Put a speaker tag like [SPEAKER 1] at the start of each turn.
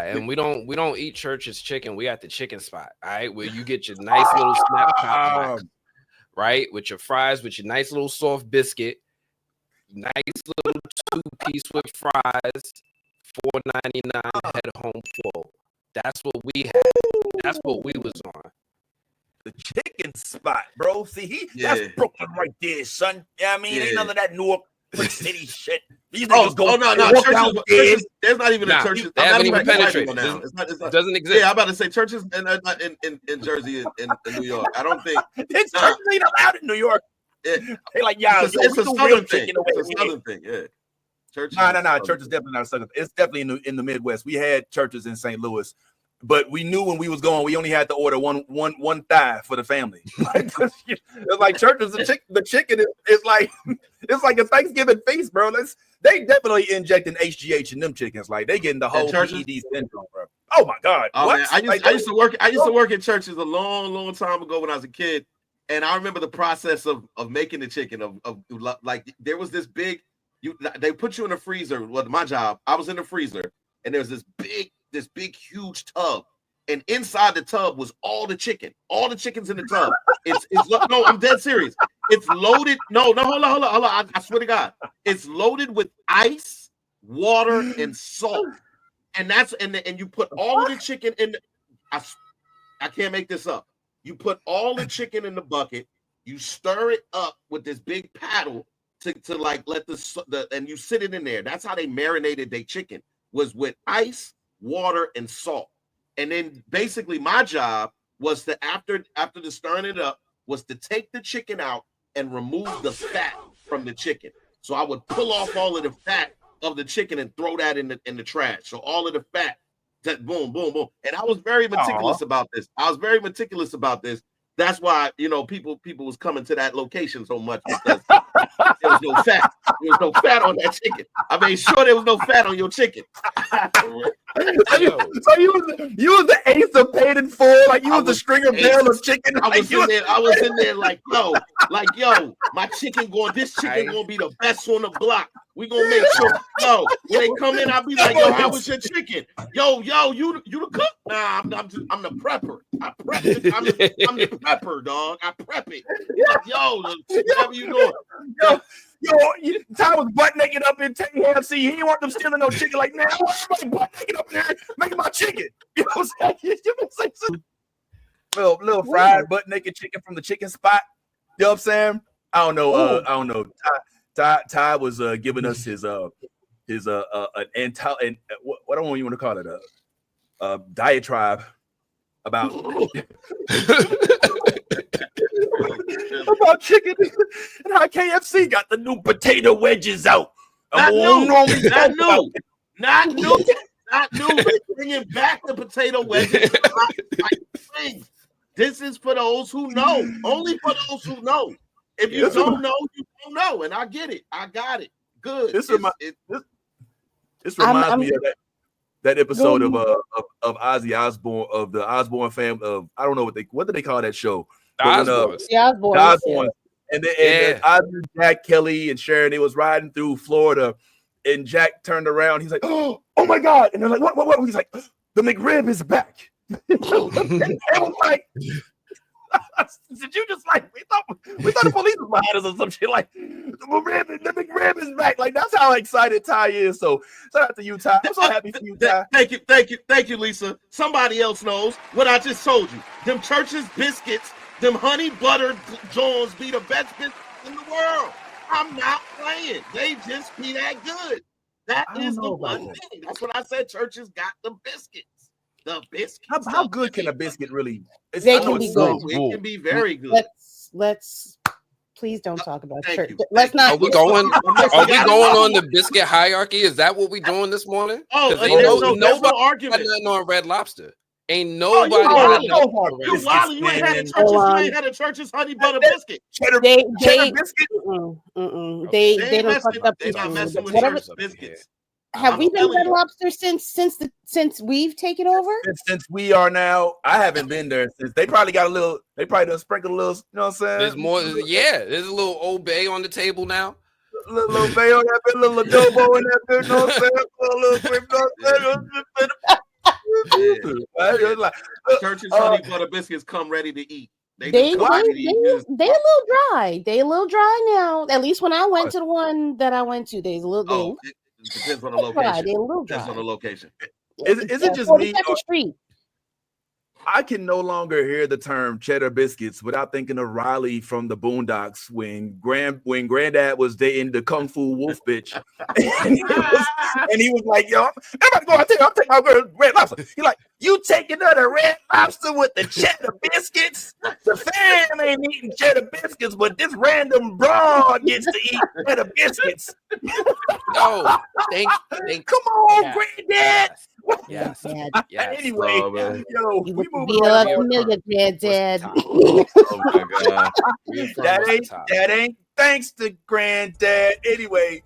[SPEAKER 1] and we don't eat Church's chicken. We at the chicken spot, all right, where you get your nice little snap top box, right, with your fries, with your nice little soft biscuit, nice little 2-piece with fries, $4.99. Head home full. That's what we had. That's what we was on.
[SPEAKER 2] The chicken spot, bro. See, that's Brooklyn right there, son. Yeah, I mean, ain't none of that New York City shit. These niggas go.
[SPEAKER 3] No, churches, there's not even a church.
[SPEAKER 1] They haven't even penetrated. It doesn't exist.
[SPEAKER 3] Yeah, I'm about to say churches in Jersey and New York. I don't think
[SPEAKER 2] it's churches ain't allowed in New York. They like,
[SPEAKER 3] it's a southern thing. It's a southern thing. Yeah.
[SPEAKER 2] Church. No. Church is definitely not a southern. It's definitely in the Midwest. We had churches in St. Louis. But we knew when we was going, we only had to order one thigh for the family. It's like churches, the chicken is like it's like a Thanksgiving feast, bro. They definitely injecting HGH in them chickens. Like they getting the whole PED syndrome, bro. Oh my God!
[SPEAKER 3] Man, I used to work in churches a long time ago when I was a kid, and I remember the process of making the chicken. Of like there was this big, they put you in a freezer. Well, my job, I was in the freezer, and there was this big huge tub, and inside the tub was all the chickens in the tub. It's no, I'm dead serious. It's loaded. No, hold on. I swear to God, it's loaded with ice, water, and salt, and you put all of the chicken in. I can't make this up. You put all the chicken in the bucket. You stir it up with this big paddle to like let and you sit it in there. That's how they marinated their chicken, was with ice, water, and salt. And then basically my job was to after the stirring it up was to take the chicken out and remove the fat from the chicken. So I would pull off all of the fat of the chicken and throw that in the trash. So all of the fat, that boom. And I was very meticulous about this. That's why, people was coming to that location so much, because there was no fat. There was no fat on that chicken. I made sure there was no fat on your chicken.
[SPEAKER 2] So you was the ace of paid in full, like you was the stringer bell of chicken.
[SPEAKER 3] I was in there like, yo, this chicken gonna be the best on the block. We gonna make sure, when they come in, I'll be like, yo, how was your chicken? Yo, you the cook? Nah, I'm the prepper. I prep it. I'm the prepper, dog. I prep it. Yo, whatever you doing?
[SPEAKER 2] Yo, Ty was butt naked up in KFC. He didn't want them stealing no chicken. Like, man, I'm butt naked up there making my chicken. You know what I'm saying? Little fried butt naked chicken from the chicken spot. You know what I'm saying? I don't know. Ty was giving us his an anti and what I don't even want to call it a diatribe about about chicken and how KFC got the new potato wedges out.
[SPEAKER 3] Not new. Bringing back the potato wedges. This is for those who know. Only for those who know. If you don't know, you don't know. And I get it. I got it. Good.
[SPEAKER 2] This reminds me of that episode of Ozzy Osbourne, of the Osbourne family, of I don't know what did they call that show?
[SPEAKER 1] The
[SPEAKER 2] Osbournes. And Ozzy, Jack, Kelly, and Sharon, they was riding through Florida, and Jack turned around. He's like, oh my God. And they're like, what? He's like, the McRib is back. And they was like, did you just like we thought the police was behind us or some shit? Like the McRib is back. Like that's how excited Ty is. So shout out to you, Ty. I'm so happy for you, Ty.
[SPEAKER 3] Thank you, Lisa. Somebody else knows what I just told you. Them Church's biscuits, them honey butter Jones be the best biscuits in the world. I'm not playing. They just be that good. That is the one thing. That's what I said. Church's got the biscuits. The biscuits.
[SPEAKER 2] How good can a biscuit really?
[SPEAKER 4] They can be good.
[SPEAKER 3] It can be very good.
[SPEAKER 4] Let's please don't talk about church. Let's not.
[SPEAKER 1] Are we going on the biscuit hierarchy? Is that what we doing this morning?
[SPEAKER 3] Oh, there's no argument.
[SPEAKER 1] Nothing on Red Lobster. Ain't nobody.
[SPEAKER 3] You ain't had a Church's honey butter biscuit.
[SPEAKER 4] They
[SPEAKER 3] biscuit.
[SPEAKER 4] They don't fuck up
[SPEAKER 3] with biscuits.
[SPEAKER 4] Have we been Red Lobster since we've taken over?
[SPEAKER 2] Since we are now, I haven't been there since. They probably got a little. They probably done sprinkled a little. You know what I'm saying?
[SPEAKER 1] There's more. Yeah, there's a little Old Bay on the table now.
[SPEAKER 2] A little bay on that bit, little adobo in that bit. You know what I'm saying? A little.
[SPEAKER 3] Church's honey butter biscuits come ready to eat. They
[SPEAKER 4] a little dry. They a little dry now. At least when I went to the one that I went to, it
[SPEAKER 3] depends on the location.
[SPEAKER 4] They a little dry.
[SPEAKER 3] Depends on the location.
[SPEAKER 2] Is it just me?
[SPEAKER 4] Street.
[SPEAKER 2] I can no longer hear the term cheddar biscuits without thinking of Riley from the Boondocks when Granddad was dating the Kung Fu Wolf bitch, and he was like, "Yo, I'm going to take my girl Red Lobster." He's like, "You taking her to Red Lobster with the cheddar biscuits? The fam ain't eating cheddar biscuits, but this random broad gets to eat cheddar biscuits."
[SPEAKER 1] No,
[SPEAKER 2] come on, Granddad.
[SPEAKER 1] Yes.
[SPEAKER 2] Anyway, yo, we
[SPEAKER 4] moving on. Granddad.
[SPEAKER 3] Oh my God.
[SPEAKER 2] That ain't thanks to Granddad. Anyway,